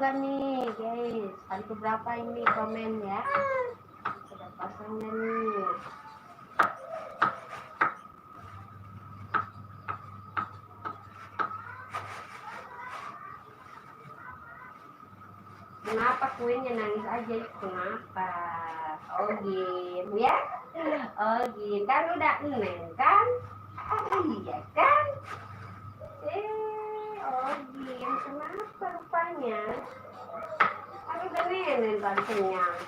Enggak nih guys, hari keberapa ini komen ya? Sudah pasangnya nih. Kenapa kuenya nangis aja? Kenapa? Oh gitu ya? Oh gitu kan udah neng kan? Iya kan? Oh gitu. Kenapa rupanya? Aku udah nenek tadi kenyang.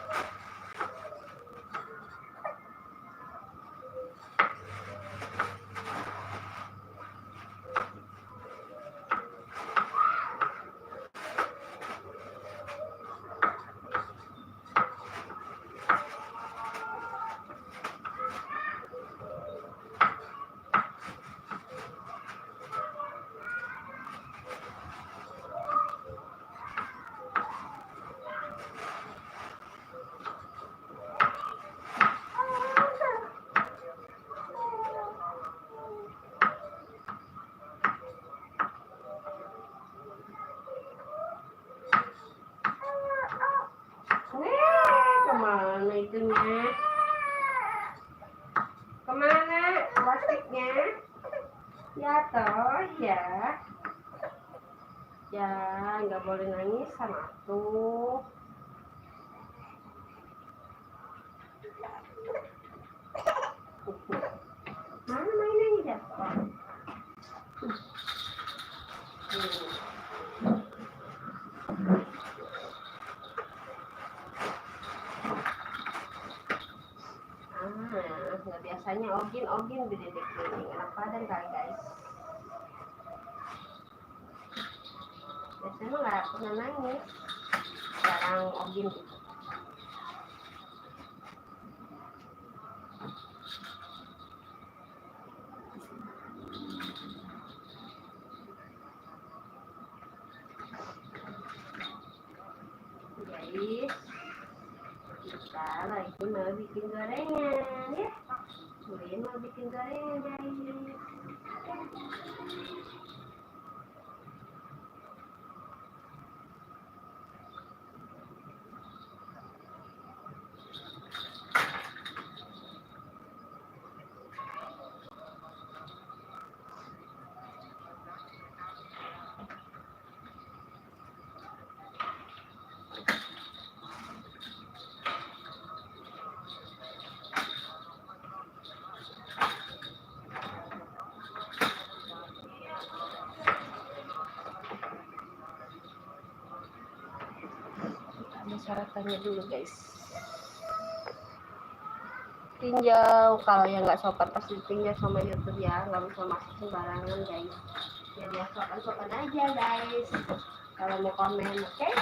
Kemana itunya? Kemana plastiknya? Ya toh ya. Ya nggak boleh nangis sama tuh. Mana mainannya jatuh? Nggak biasanya ogin berdedek ini enak badan kali guys. Biasanya nggak pernah nangis, jarang ogin gitu. Guys, kita lagi mau bikin gorengan ya. Gue mau bikin gorengan guys. Ada syaratannya dulu guys. Tinjau, kalau yang nggak sopan pasti tinjau sama YouTube ya, nggak bisa masuk sembarangan guys. Jadi ya sopan-sopan aja guys. Kalau mau komen, oke? Okay?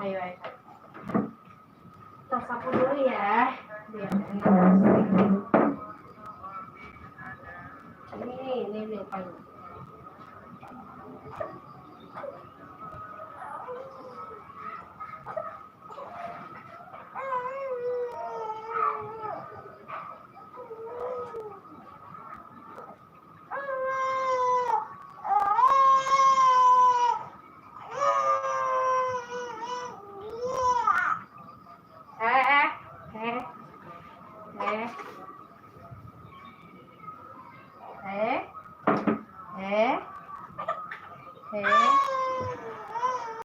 Ayo, kita sapu dulu ya. Ini paling.